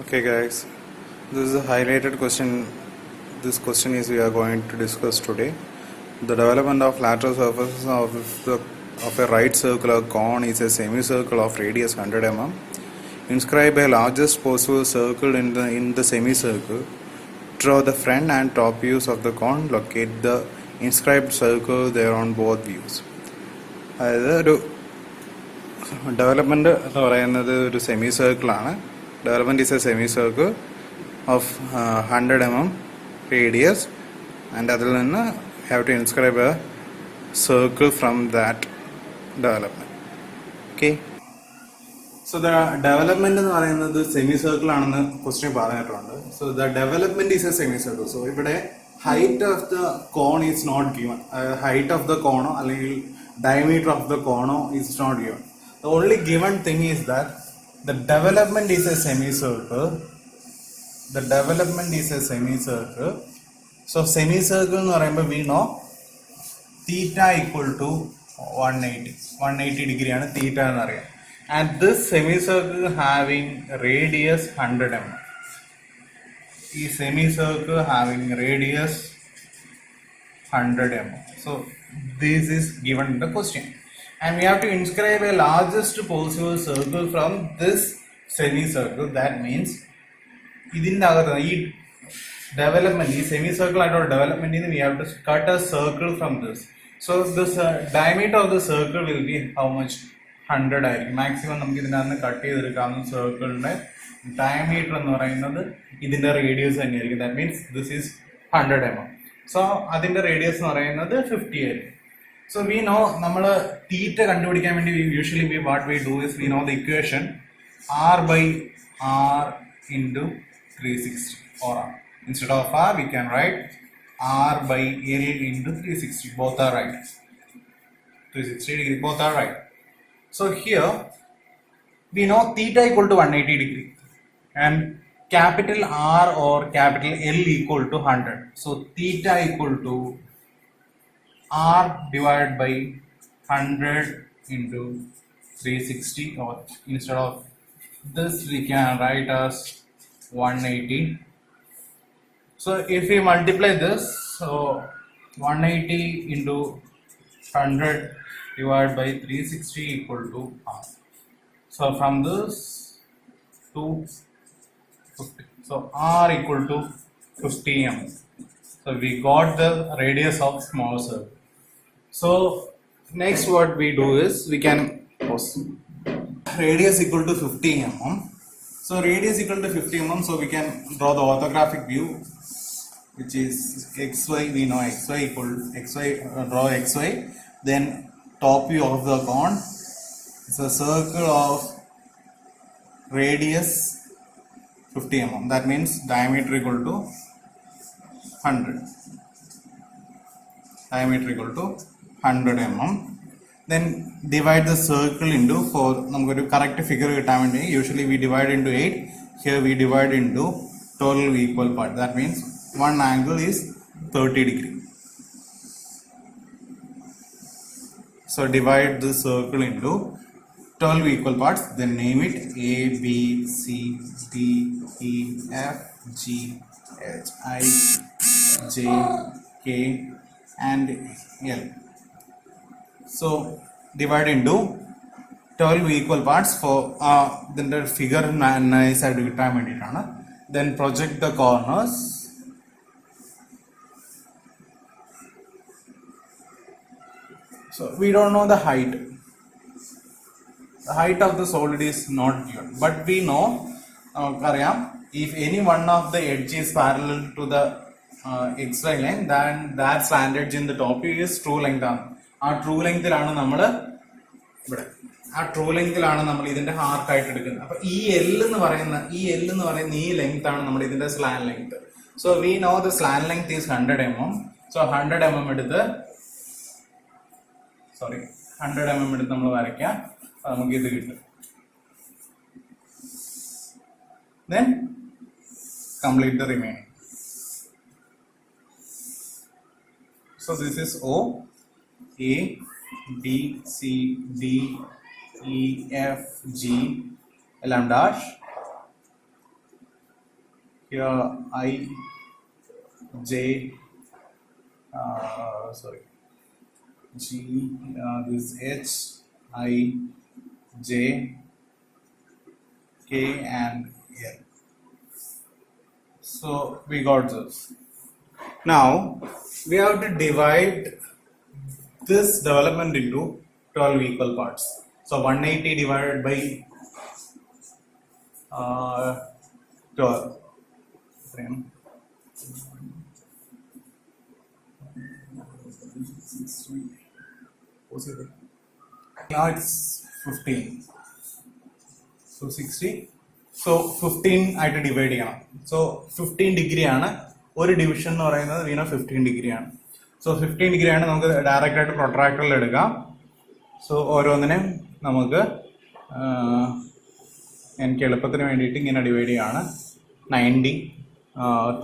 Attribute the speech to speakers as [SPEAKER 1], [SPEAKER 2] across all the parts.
[SPEAKER 1] Okay guys, this is a highlighted question. This question is we are going to discuss today. The development of lateral surfaces of a right circular cone is a semicircle of radius 100 mm. Inscribe a largest possible circle in the semicircle. Draw the front and top views of the cone. Locate the inscribed circle there on both views. അതായത് ഒരു development എന്ന് പറയുന്നത് ഒരു semi സർക്കിളാണ്. Development is a semi circle of 100 mm radius and അതിൽ നിന്ന് have to inscribe a circle from that development. Okay, so the development എന്ന് പറയുന്നത് സെമി സർക്കിൾ ആണെന്ന് ക്വസ്റ്റ്യൻ പറഞ്ഞിട്ടുണ്ട്. So the development is a semi circle. So ഇവിടെ height of the cone is not given. Height of the കോണോ അല്ലെങ്കിൽ diameter of the cono is not given. The only given thing is that the development is a semicircle. The development is a semicircle. So semicircle എന്ന് പറയുമ്പോൾ we know theta equal to 180 degree ആണ് theta എന്ന് അറിയാം. And this semicircle having radius 100 mm. ഈ semicircle having radius 100 mm. So this is given in the question, and we have to inscribe a largest possible circle from this semicircle. That means ഇതിൻ്റെ അകത്ത് ഈ development ഈ semi circle ആയിട്ടുള്ള ഡെവലപ്മെന്റിന് we have to cut a circle from this. So this diameter of the circle will be how much? 100 ആയിരിക്കും. Maximum നമുക്ക് ഇതിനകത്ത് cut ചെയ്തെടുക്കാവുന്ന സർക്കിളിന്റെ diameter എന്ന് പറയുന്നത് ഇതിന്റെ റേഡിയസ് തന്നെയായിരിക്കും. That means this is 100 mm. So അതിന്റെ റേഡിയസ് എന്ന് പറയുന്നത് 50 ആയിരിക്കും. സോ വി നോ നമ്മൾ തീറ്റ കണ്ടുപിടിക്കാൻ വേണ്ടി usually what we do is we know the equation r by r into 360 or r. Instead of r we can write r by l into 360. Both are right. 360 degree, both are right. So here we know theta equal to 180 degree and capital R or capital L equal to 100. So theta equal to R divided by 100 into 360, or instead of this we can write as 180. So if we multiply this, so 180 into 100 divided by 360 equal to R. So from this to 50. So R equal to 50 mm. So we got the radius of small circle. So next what we do is we can radius equal to 50 mm. So radius equal to 50 mm. So we can draw the orthographic view, which is xy. We know xy equal xy. Draw xy. Then top view of the cone. It's a circle of radius 50 mm. That means diameter equal to 100. Diameter equal to 100 mm. Then divide the circle into 4. നമുക്ക് ഒരു correct figure കിട്ടാൻ വേണ്ടി usually we divide into 8. Here we divide into 12 equal parts. That means one angle is 30 degree. So divide the circle into 12 equal parts, then name it A, B, C, D, E, F, G, H, I, J, K and L. So divide into 12 equal parts for then the figure nice ആയിട്ട് കിട്ടാൻ വേണ്ടിയിട്ടാണ്. Then project the corners. So we don't know the height. The height of the solid is not given, but we know if any one of the edge is parallel to the xy line, then that slant edge in the top view is true length ആണ്. ആ true ലെങ്തിലാണ് നമ്മൾ ഇവിടെ ഇതിന്റെ ആർക്ക് ആയിട്ട് എടുക്കുന്നത്. അപ്പൊ ഈ L എന്ന് പറയുന്ന ഈ ലെങ്ത് ആണ് നമ്മുടെ ഇതിന്റെ slant length. So we know the slant length is 100 mm. So 100 mm എടുത്ത് നമ്മൾ വരയ്ക്കാം. നമുക്ക് ഇത് കിട്ടും. Then complete the remaining. So this is O, A, B, C, D, E, F, G, L dash. here I J G, this H I J K and L. So we got this. Now we have to divide this development into 12 equal parts. So 180 divided by 12. Now it's 15. So 60. So 15 ആയിട്ട് divide ചെയ്യണം. So 15 degree ആണ് ഒരു division എന്ന് പറയുന്നത് വീണ 15 degree ആണ്. So 15 degree ആണ് നമുക്ക് direct ആയിട്ട് പ്രൊട്രാക്ടറിൽ എടുക്കാം. സോ ഓരോന്നിനെയും നമുക്ക് എനിക്ക് എളുപ്പത്തിന് വേണ്ടിയിട്ട് ഇങ്ങനെ ഡിവൈഡ് ചെയ്യാണ്. 90,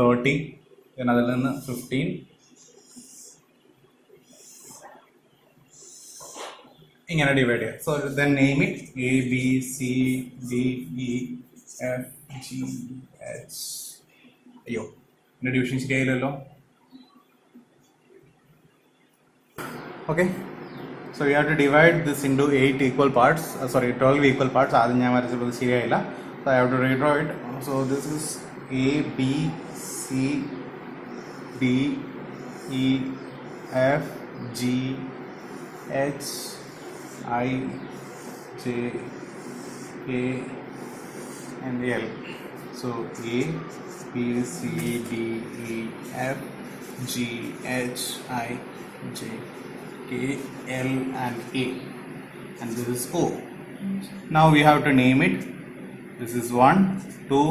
[SPEAKER 1] 30, then അതിൽ നിന്ന് 15 ഇങ്ങനെ ഡിവൈഡ് ചെയ്യാം. So then name it A B C D E F G H. അയ്യോ എൻ്റെ ഡിവിഷൻ ശരിയായില്ലല്ലോ. Okay, so we have to divide this into 8 equal parts, 12 equal parts. ആദ്യം ഞാൻ വരച്ചപ്പോൾ ശരിയായില്ല. So I have to redraw it. So this is A B C D E F G H I J K and L. So A B C D E F G H I J K L and A, and this is O. Now we have to name it. This is 1 2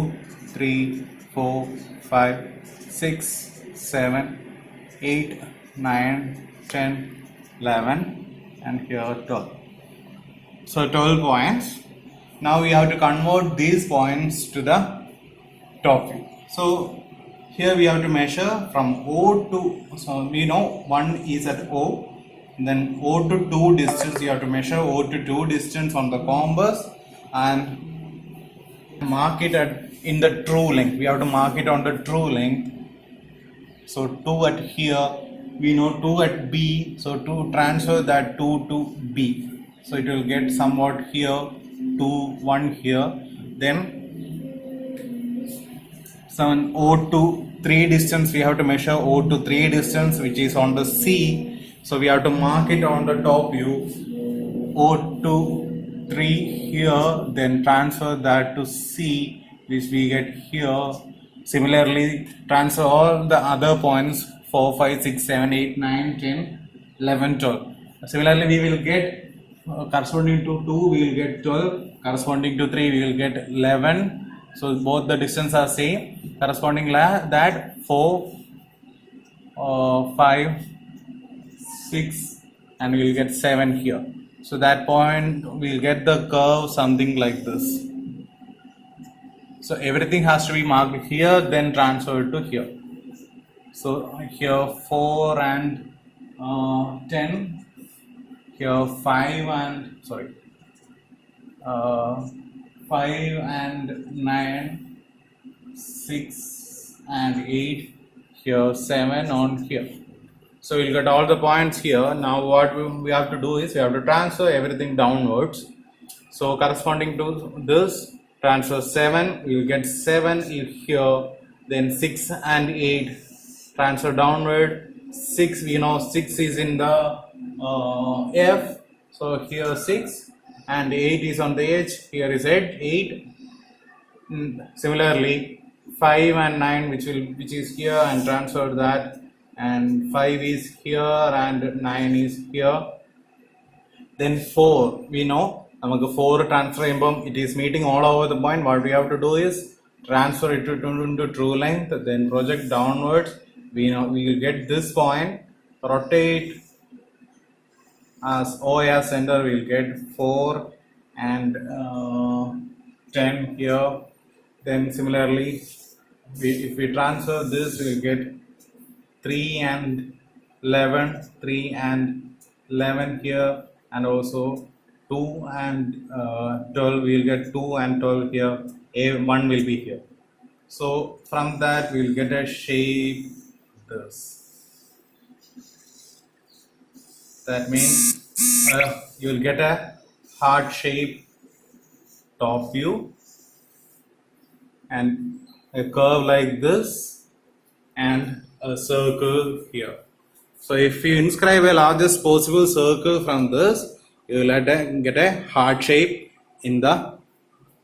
[SPEAKER 1] 3 4 5 6 7 8 9 10 11 and here 12. So 12 points. Now we have to convert these points to the top view. So here we have to measure from O to, so we know 1 is at O, then O to 2 distance you have to measure O to 2 distance on the compass and mark it at in the true length. We have to mark it on the true length. So 2 at here, we know 2 at B, so to transfer that 2 to B, so it will get somewhat here, 2 1 here, then some O to 3 distance we have to measure O to 3 distance which is on the C, so we have to mark it on the top view, O to 3 here, then transfer that to C which we get here. Similarly transfer all the other points 4 5 6 7 8 9 10 11 12. Similarly we will get corresponding to 2 we will get 12, corresponding to 3 we will get 11. So both the distance are same. Corresponding that 4 5 6 and we will get 7 here. So that point we will get the curve something like this. So everything has to be marked here, then transferred to here. So here 4 and 10, here 5 and 5 and 9, 6 and 8, here 7 on here. So we'll get all the points here. Now what we have to do is we have to transfer everything downwards. So corresponding to this, transfer 7, we will get 7 here, then 6 and 8 transfer downward. 6, we know 6 is in the F, so here 6 and 8 is on the edge, here is 8. Similarly 5 and 9 which is here and transfer that, and 5 is here and 9 is here. Then 4, we know നമുക്ക് 4 transfer ചെയ്യുമ്പം it is meeting all over the point. What we have to do is transfer it into true length, then project downwards. We know we will get this point, rotate as O as center, we will get 4 and 10 here. Then similarly if we transfer this we will get 3 and 11, 3 and 11 here, and also 2 and 12, we will get 2 and 12 here. A1 will be here. So from that we will get a shape this. That means you will get a heart shape top view and a curve like this and a circle here. So if you inscribe a largest possible circle from this, you will get a heart shape in the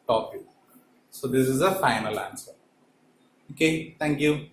[SPEAKER 1] top view. So this is the final answer. Okay, thank you.